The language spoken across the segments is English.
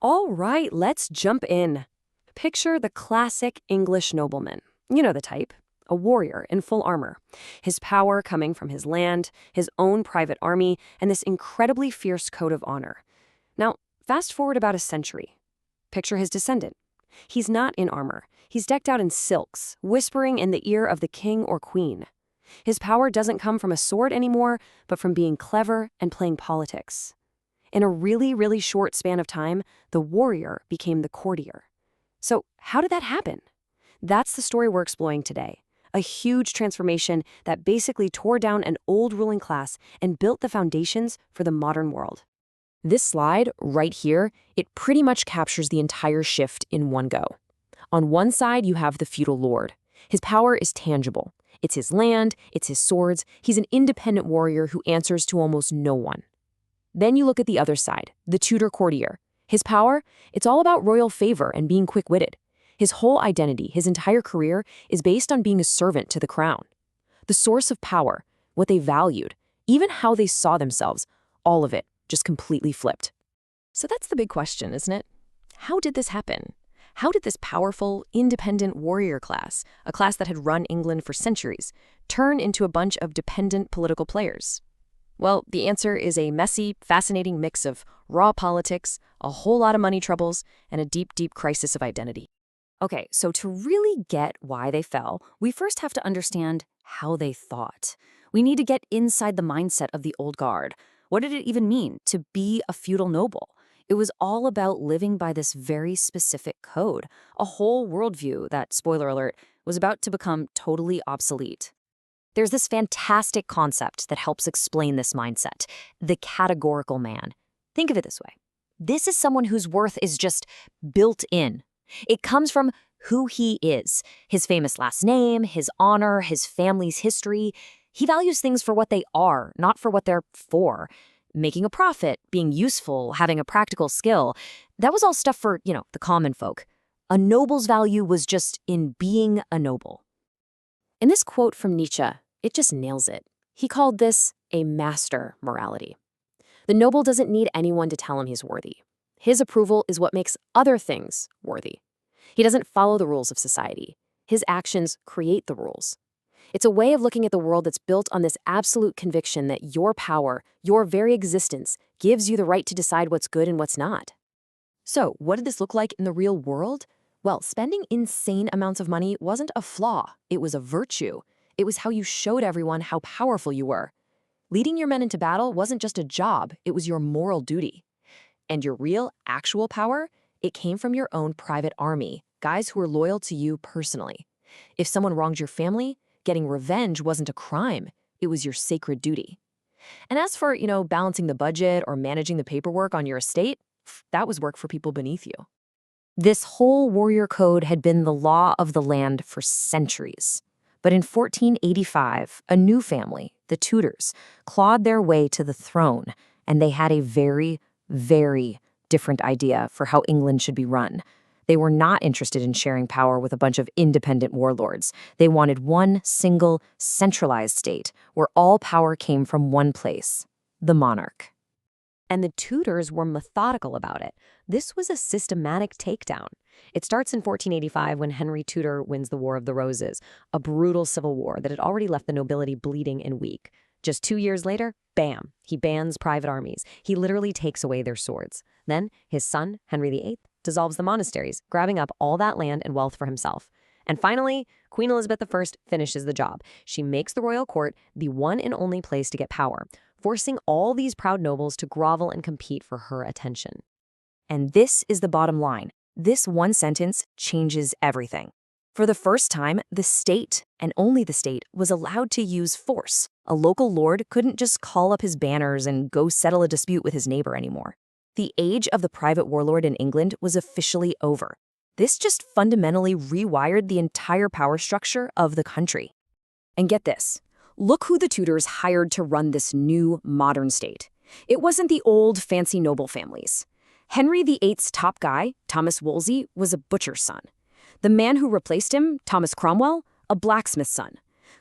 All right, let's jump in. Picture the classic English nobleman. You know the type. A warrior in full armor. His power coming from his land, his own private army, and this incredibly fierce code of honor. Now, fast forward about a century. Picture his descendant. He's not in armor. He's decked out in silks, whispering in the ear of the king or queen. His power doesn't come from a sword anymore, but from being clever and playing politics. In a really, really short span of time, the warrior became the courtier. So how did that happen? That's the story we're exploring today. A huge transformation that basically tore down an old ruling class and built the foundations for the modern world. This slide, right here, it pretty much captures the entire shift in one go. On one side, you have the feudal lord. His power is tangible. It's his land, it's his swords. He's an independent warrior who answers to almost no one. Then you look at the other side, the Tudor courtier. His power, it's all about royal favor and being quick-witted. His whole identity, his entire career, is based on being a servant to the crown. The source of power, what they valued, even how they saw themselves, all of it just completely flipped. So that's the big question, isn't it? How did this happen? How did this powerful, independent warrior class, a class that had run England for centuries, turn into a bunch of dependent political players? Well, the answer is a messy, fascinating mix of raw politics, a whole lot of money troubles, and a deep, deep crisis of identity. Okay, so to really get why they fell, we first have to understand how they thought. We need to get inside the mindset of the old guard. What did it even mean to be a feudal noble? It was all about living by this very specific code, a whole worldview that, spoiler alert, was about to become totally obsolete. There's this fantastic concept that helps explain this mindset, the categorical man. Think of it this way. This is someone whose worth is just built in. It comes from who he is, his famous last name, his honor, his family's history. He values things for what they are, not for what they're for. Making a profit, being useful, having a practical skill. That was all stuff for, the common folk. A noble's value was just in being a noble. In this quote from Nietzsche, it just nails it. He called this a master morality. The noble doesn't need anyone to tell him he's worthy. His approval is what makes other things worthy. He doesn't follow the rules of society. His actions create the rules. It's a way of looking at the world that's built on this absolute conviction that your power, your very existence, gives you the right to decide what's good and what's not. So, what did this look like in the real world? Well, spending insane amounts of money wasn't a flaw. It was a virtue. It was how you showed everyone how powerful you were. Leading your men into battle wasn't just a job. It was your moral duty. And your real, actual power, it came from your own private army, guys who were loyal to you personally. If someone wronged your family, getting revenge wasn't a crime. It was your sacred duty. And as for, balancing the budget or managing the paperwork on your estate, that was work for people beneath you. This whole warrior code had been the law of the land for centuries. But in 1485, a new family, the Tudors, clawed their way to the throne, and they had a very, very different idea for how England should be run. They were not interested in sharing power with a bunch of independent warlords. They wanted one single, centralized state where all power came from one place, the monarch. And the Tudors were methodical about it. This was a systematic takedown. It starts in 1485 when Henry Tudor wins the War of the Roses, a brutal civil war that had already left the nobility bleeding and weak. Just 2 years later, bam, he bans private armies. He literally takes away their swords. Then his son, Henry VIII, dissolves the monasteries, grabbing up all that land and wealth for himself. And finally, Queen Elizabeth I finishes the job. She makes the royal court the one and only place to get power, forcing all these proud nobles to grovel and compete for her attention. And this is the bottom line. This one sentence changes everything. For the first time, the state, and only the state, was allowed to use force. A local lord couldn't just call up his banners and go settle a dispute with his neighbor anymore. The age of the private warlord in England was officially over. This just fundamentally rewired the entire power structure of the country. And get this. Look who the Tudors hired to run this new, modern state. It wasn't the old, fancy noble families. Henry VIII's top guy, Thomas Wolsey, was a butcher's son. The man who replaced him, Thomas Cromwell, a blacksmith's son.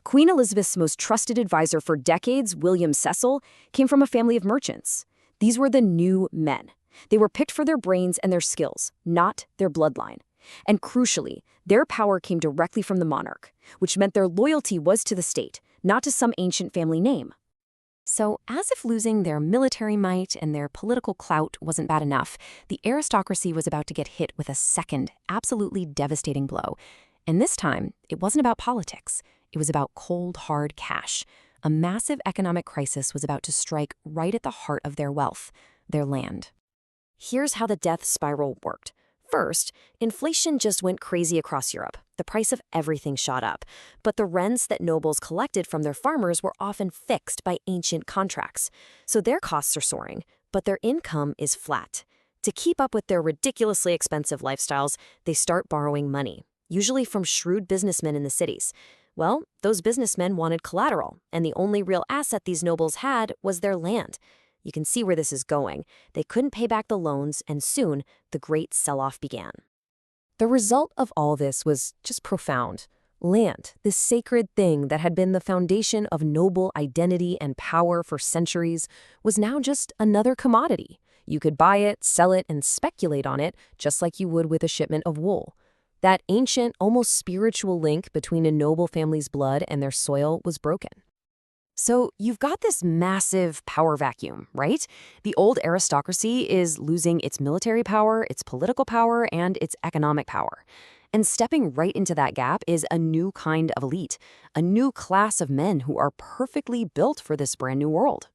Queen Elizabeth's most trusted advisor for decades, William Cecil, came from a family of merchants. These were the new men. They were picked for their brains and their skills, not their bloodline. And crucially, their power came directly from the monarch, which meant their loyalty was to the state, not to some ancient family name. So, as if losing their military might and their political clout wasn't bad enough, the aristocracy was about to get hit with a second, absolutely devastating blow. And this time, it wasn't about politics. It was about cold, hard cash. A massive economic crisis was about to strike right at the heart of their wealth, their land. Here's how the death spiral worked. First, inflation just went crazy across Europe. The price of everything shot up. But the rents that nobles collected from their farmers were often fixed by ancient contracts. So their costs are soaring, but their income is flat. To keep up with their ridiculously expensive lifestyles, they start borrowing money, usually from shrewd businessmen in the cities. Well, those businessmen wanted collateral, and the only real asset these nobles had was their land. You can see where this is going. They couldn't pay back the loans, and soon, the great sell-off began. The result of all this was just profound. Land, this sacred thing that had been the foundation of noble identity and power for centuries, was now just another commodity. You could buy it, sell it, and speculate on it, just like you would with a shipment of wool. That ancient, almost spiritual link between a noble family's blood and their soil was broken. So you've got this massive power vacuum, right? The old aristocracy is losing its military power, its political power, and its economic power. And stepping right into that gap is a new kind of elite, a new class of men who are perfectly built for this brand new world.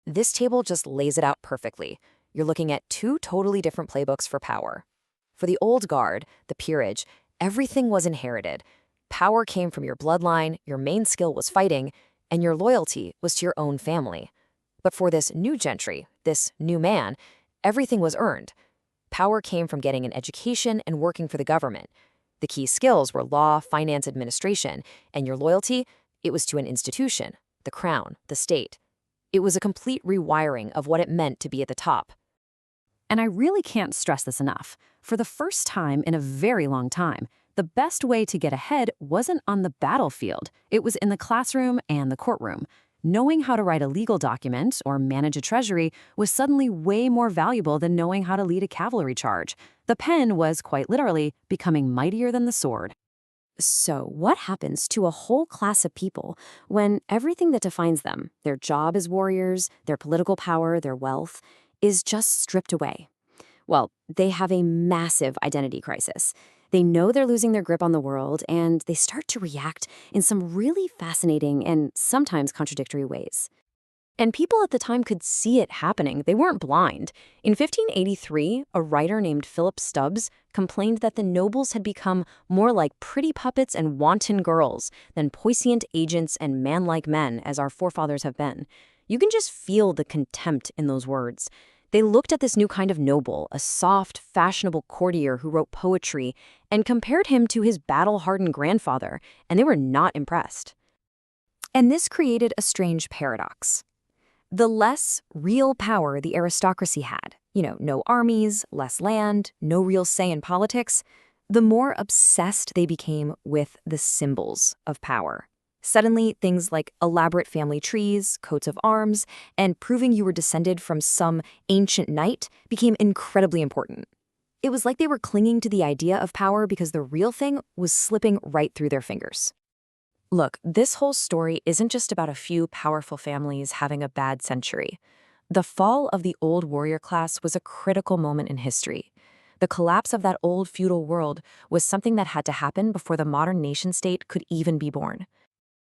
This table just lays it out perfectly. You're looking at two totally different playbooks for power. For the old guard, the peerage, everything was inherited. Power came from your bloodline, your main skill was fighting, and your loyalty was to your own family. But for this new gentry, this new man, everything was earned. Power came from getting an education and working for the government. The key skills were law, finance, administration, and your loyalty, it was to an institution, the crown, the state. It was a complete rewiring of what it meant to be at the top. And I really can't stress this enough. For the first time in a very long time, the best way to get ahead wasn't on the battlefield. It was in the classroom and the courtroom. Knowing how to write a legal document or manage a treasury was suddenly way more valuable than knowing how to lead a cavalry charge. The pen was, quite literally, becoming mightier than the sword. So what happens to a whole class of people when everything that defines them, their job as warriors, their political power, their wealth, is just stripped away? Well, they have a massive identity crisis. They know they're losing their grip on the world, and they start to react in some really fascinating and sometimes contradictory ways. And people at the time could see it happening. They weren't blind. In 1583, a writer named Philip Stubbs complained that the nobles had become more like pretty puppets and wanton girls than puissant agents and manlike men as our forefathers have been. You can just feel the contempt in those words. They looked at this new kind of noble, a soft, fashionable courtier who wrote poetry, and compared him to his battle-hardened grandfather, and they were not impressed. And this created a strange paradox. The less real power the aristocracy had, no armies, less land, no real say in politics, the more obsessed they became with the symbols of power. Suddenly, things like elaborate family trees, coats of arms, and proving you were descended from some ancient knight became incredibly important. It was like they were clinging to the idea of power because the real thing was slipping right through their fingers. Look, this whole story isn't just about a few powerful families having a bad century. The fall of the old warrior class was a critical moment in history. The collapse of that old feudal world was something that had to happen before the modern nation-state could even be born.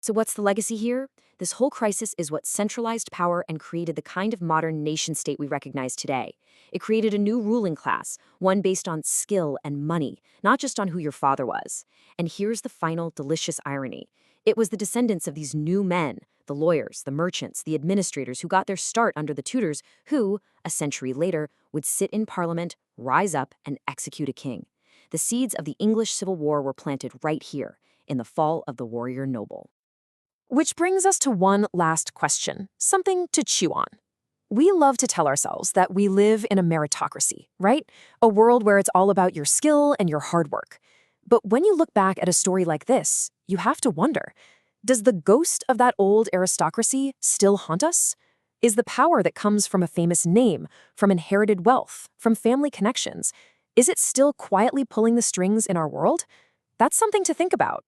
So what's the legacy here? This whole crisis is what centralized power and created the kind of modern nation-state we recognize today. It created a new ruling class, one based on skill and money, not just on who your father was. And here's the final delicious irony. It was the descendants of these new men, the lawyers, the merchants, the administrators who got their start under the Tudors, who, a century later, would sit in Parliament, rise up, and execute a king. The seeds of the English Civil War were planted right here, in the fall of the warrior noble. Which brings us to one last question, something to chew on. We love to tell ourselves that we live in a meritocracy, right? A world where it's all about your skill and your hard work. But when you look back at a story like this, you have to wonder, does the ghost of that old aristocracy still haunt us? Is the power that comes from a famous name, from inherited wealth, from family connections, is it still quietly pulling the strings in our world? That's something to think about.